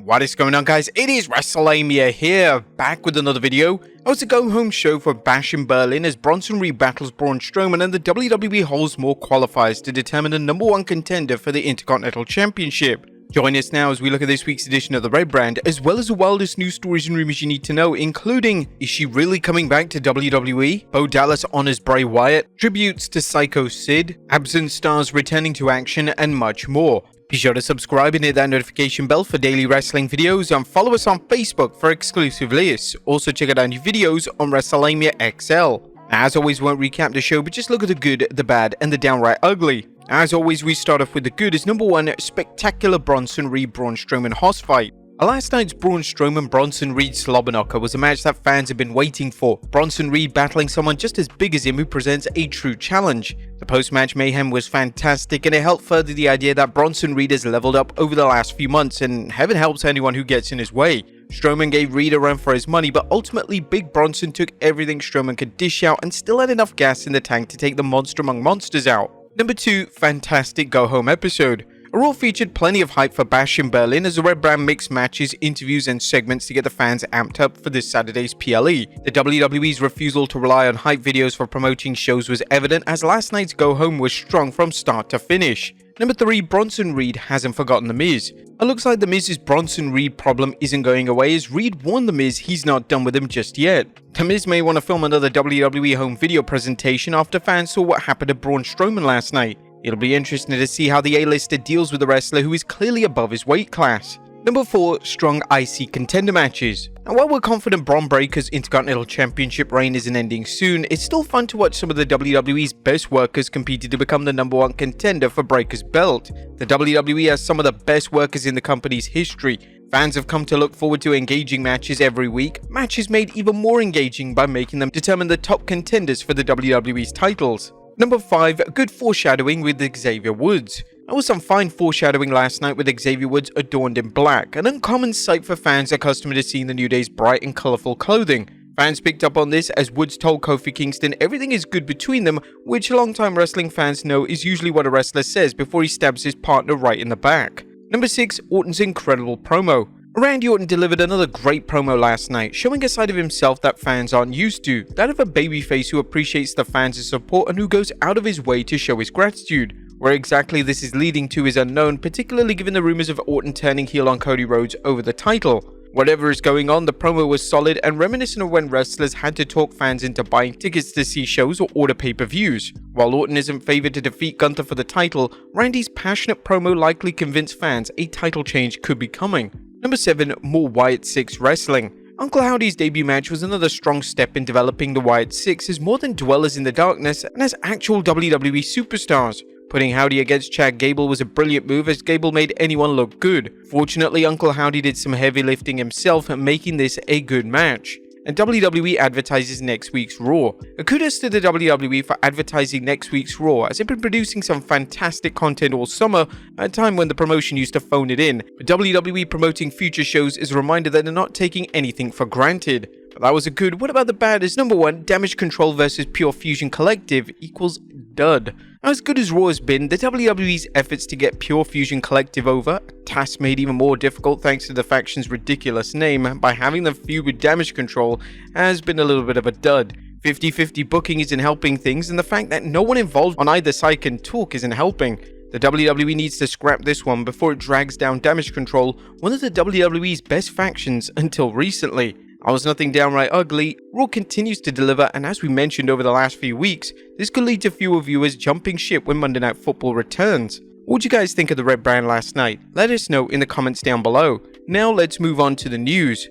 What is going on, guys? It is Wrestlelamia here, back with another video. I was a go-home show for Bash in Berlin as Bronson Reed battles Braun Strowman and the WWE holds more qualifiers to determine the #1 contender for the Intercontinental Championship. Join us now as we look at this week's edition of the Red Brand, as well as the wildest news stories and rumors you need to know, including, is she really coming back to WWE? Bo Dallas honors Bray Wyatt, tributes to Sycho Sid, absent stars returning to action, and much more. Be sure to subscribe and hit that notification bell for daily wrestling videos, and follow us on Facebook for exclusive lists. Also check out our new videos on Wrestlelamia XL. Now, as always, we won't recap the show, but just look at the good, the bad, and the downright ugly. As always, we start off with the good as #1, spectacular Bronson Reed Braun Strowman hoss fight. Last night's Braun Strowman Bronson Reed slobberknocker was a match that fans have been waiting for. Bronson Reed battling someone just as big as him who presents a true challenge. The post-match mayhem was fantastic, and it helped further the idea that Bronson Reed has leveled up over the last few months, and heaven helps anyone who gets in his way. Strowman gave Reed a run for his money, but ultimately Big Bronson took everything Strowman could dish out and still had enough gas in the tank to take the monster among monsters out. #2, fantastic go-home episode. Raw featured plenty of hype for Bash in Berlin as the Red Brand mixed matches, interviews, and segments to get the fans amped up for this Saturday's PLE. The WWE's refusal to rely on hype videos for promoting shows was evident as last night's go-home was strong from start to finish. #3, Bronson Reed hasn't forgotten The Miz. It looks like The Miz's Bronson Reed problem isn't going away as Reed warned The Miz he's not done with him just yet. The Miz may want to film another WWE home video presentation after fans saw what happened to Braun Strowman last night. It'll be interesting to see how the A-lister deals with the wrestler who is clearly above his weight class. #4, strong IC contender matches. Now, while we're confident Bron Breakker's Intercontinental Championship reign isn't ending soon, it's still fun to watch some of the WWE's best workers competing to become the #1 contender for Breakker's belt. The WWE has some of the best workers in the company's history. Fans have come to look forward to engaging matches every week, matches made even more engaging by making them determine the top contenders for the WWE's titles. #5, good foreshadowing with Xavier Woods. There was some fine foreshadowing last night with Xavier Woods adorned in black, an uncommon sight for fans accustomed to seeing the New Day's bright and colourful clothing. Fans picked up on this as Woods told Kofi Kingston everything is good between them, which longtime wrestling fans know is usually what a wrestler says before he stabs his partner right in the back. #6, Orton's incredible promo. Randy Orton delivered another great promo last night, showing a side of himself that fans aren't used to, that of a babyface who appreciates the fans' support and who goes out of his way to show his gratitude. Where exactly this is leading to is unknown, particularly given the rumors of Orton turning heel on Cody Rhodes over the title. Whatever is going on, the promo was solid and reminiscent of when wrestlers had to talk fans into buying tickets to see shows or order pay-per-views. While Orton isn't favored to defeat Gunther for the title, Randy's passionate promo likely convinced fans a title change could be coming. #7, more Wyatt 6 wrestling. Uncle Howdy's debut match was another strong step in developing the Wyatt 6 as more than dwellers in the darkness and as actual WWE superstars. Putting Howdy against Chad Gable was a brilliant move as Gable made anyone look good. Fortunately, Uncle Howdy did some heavy lifting himself, making this a good match. And WWE advertises next week's Raw. Kudos to the WWE for advertising next week's Raw, as they've been producing some fantastic content all summer, at a time when the promotion used to phone it in. But WWE promoting future shows is a reminder that they're not taking anything for granted. But that was a good. What about the bad? Is #1, Damage Control versus Pure Fusion Collective equals dud. As good as Raw has been, the WWE's efforts to get Pure Fusion Collective over, a task made even more difficult thanks to the faction's ridiculous name, by having them feud with Damage Control, has been a little bit of a dud. 50-50 booking isn't helping things, and the fact that no one involved on either side can talk isn't helping. The WWE needs to scrap this one before it drags down Damage Control, one of the WWE's best factions until recently. I was nothing downright ugly. Raw continues to deliver, and as we mentioned over the last few weeks, this could lead to fewer viewers jumping ship when Monday Night Football returns. What did you guys think of the Red Brand last night? Let us know in the comments down below. Now let's move on to the news.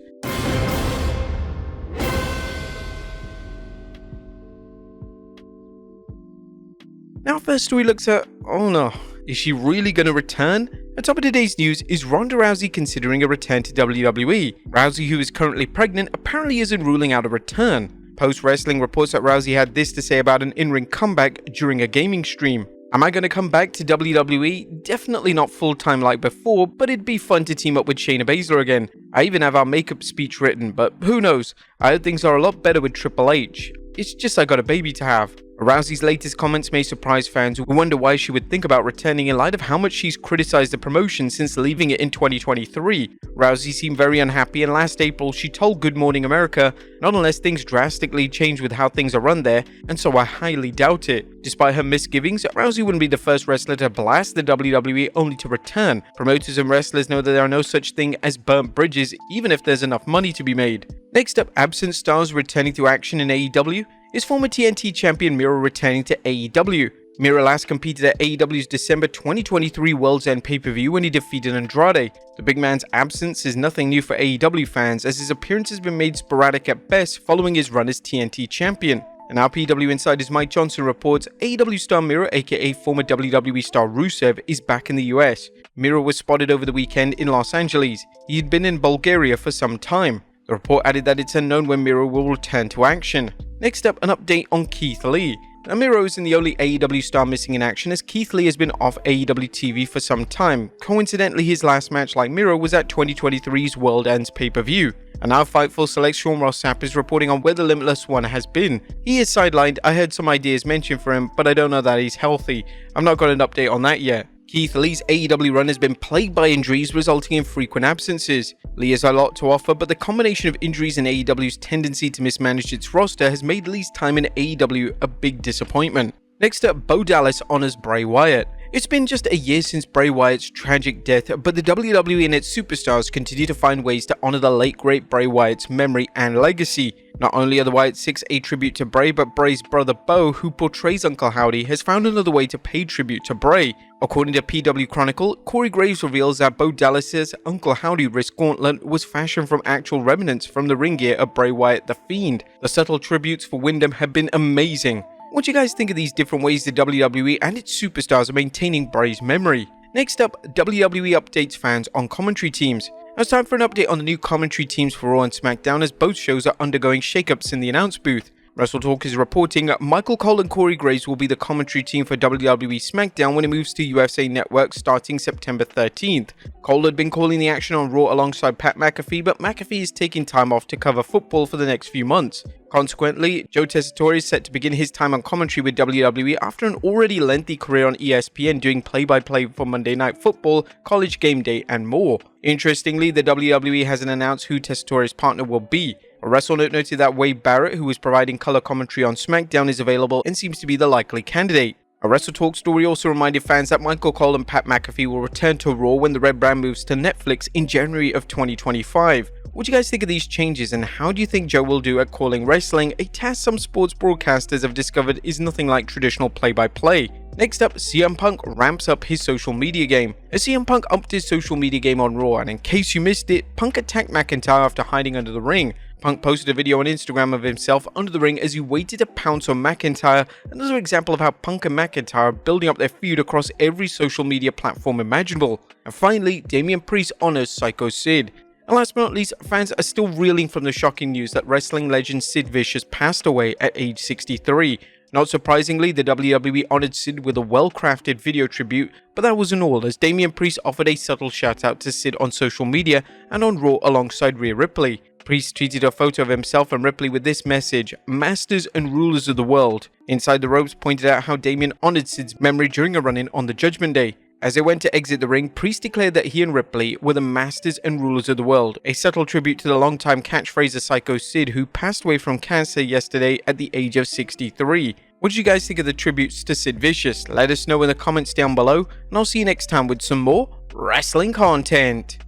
Now first we looked at, oh no, is she really going to return? At top of today's news is Ronda Rousey considering a return to WWE. Rousey, who is currently pregnant, apparently isn't ruling out a return. Post-wrestling reports that Rousey had this to say about an in-ring comeback during a gaming stream. Am I going to come back to WWE? Definitely not full-time like before, but it'd be fun to team up with Shayna Baszler again. I even have our makeup speech written, but who knows? I heard things are a lot better with Triple H. It's just I got a baby to have. Rousey's latest comments may surprise fans who wonder why she would think about returning in light of how much she's criticized the promotion since leaving it in 2023. Rousey seemed very unhappy, and last April she told Good Morning America, "Not unless things drastically change with how things are run there, and so I highly doubt it." Despite her misgivings, Rousey wouldn't be the first wrestler to blast the WWE only to return. Promoters and wrestlers know that there are no such thing as burnt bridges, even if there's enough money to be made. Next up, absent stars returning to action in AEW. Is former TNT champion Miro returning to AEW? Miro last competed at AEW's December 2023 World's End pay-per-view when he defeated Andrade. The big man's absence is nothing new for AEW fans, as his appearance has been made sporadic at best following his run as TNT champion. And now PW Insider's Mike Johnson reports AEW star Miro, aka former WWE star Rusev, is back in the US. Miro was spotted over the weekend in Los Angeles. He had been in Bulgaria for some time. The report added that it's unknown when Miro will return to action. Next up, an update on Keith Lee. Now, Miro isn't the only AEW star missing in action, as Keith Lee has been off AEW TV for some time. Coincidentally, his last match like Miro was at 2023's World Ends pay-per-view. And now Fightful Select Sean Ross Sapp is reporting on where the Limitless One has been. He is sidelined. I heard some ideas mentioned for him, but I don't know that he's healthy. I've not got an update on that yet. Keith Lee's AEW run has been plagued by injuries, resulting in frequent absences. Lee has a lot to offer, but the combination of injuries and AEW's tendency to mismanage its roster has made Lee's time in AEW a big disappointment. Next up, Bo Dallas honors Bray Wyatt. It's been just a year since Bray Wyatt's tragic death, but the WWE and its superstars continue to find ways to honor the late great Bray Wyatt's memory and legacy. Not only are the Wyatt Six a tribute to Bray, but Bray's brother Bo, who portrays Uncle Howdy, has found another way to pay tribute to Bray. According to PW Chronicle, Corey Graves reveals that Bo Dallas's Uncle Howdy wrist gauntlet was fashioned from actual remnants from the ring gear of Bray Wyatt the Fiend. The subtle tributes for Wyndham have been amazing. What do you guys think of these different ways the WWE and its superstars are maintaining Bray's memory? Next up, WWE updates fans on commentary teams. Now it's time for an update on the new commentary teams for Raw and SmackDown, as both shows are undergoing shakeups in the announce booth. WrestleTalk is reporting Michael Cole and Corey Graves will be the commentary team for WWE SmackDown when it moves to USA Network starting September 13th. Cole had been calling the action on Raw alongside Pat McAfee, but McAfee is taking time off to cover football for the next few months. Consequently, Joe Tessitore is set to begin his time on commentary with WWE after an already lengthy career on ESPN doing play-by-play for Monday Night Football, College Game Day, and more. Interestingly, the WWE hasn't announced who Tessitore's partner will be. A WrestleNote noted that Wade Barrett, who is providing color commentary on SmackDown, is available and seems to be the likely candidate. A WrestleTalk story also reminded fans that Michael Cole and Pat McAfee will return to Raw when the Red brand moves to Netflix in January of 2025. What do you guys think of these changes, and how do you think Joe will do at calling wrestling, a task some sports broadcasters have discovered is nothing like traditional play-by-play? Next up, CM Punk ramps up his social media game. As CM Punk upped his social media game on Raw, and in case you missed it, Punk attacked McIntyre after hiding under the ring. Punk posted a video on Instagram of himself under the ring as he waited to pounce on McIntyre, another example of how Punk and McIntyre are building up their feud across every social media platform imaginable. And finally, Damian Priest honors Sycho Sid. And last but not least, fans are still reeling from the shocking news that wrestling legend Sid Vicious passed away at age 63. Not surprisingly, the WWE honored Sid with a well-crafted video tribute, but that wasn't all, as Damian Priest offered a subtle shout-out to Sid on social media and on Raw alongside Rhea Ripley. Priest tweeted a photo of himself and Ripley with this message, "Masters and rulers of the world." Inside the Ropes pointed out how Damian honored Sid's memory during a run-in on the Judgment Day. As they went to exit the ring, Priest declared that he and Ripley were the masters and rulers of the world, a subtle tribute to the longtime catchphrase of Psycho Sid, who passed away from cancer yesterday at the age of 63. What did you guys think of the tributes to Sid Vicious? Let us know in the comments down below, and I'll see you next time with some more wrestling content.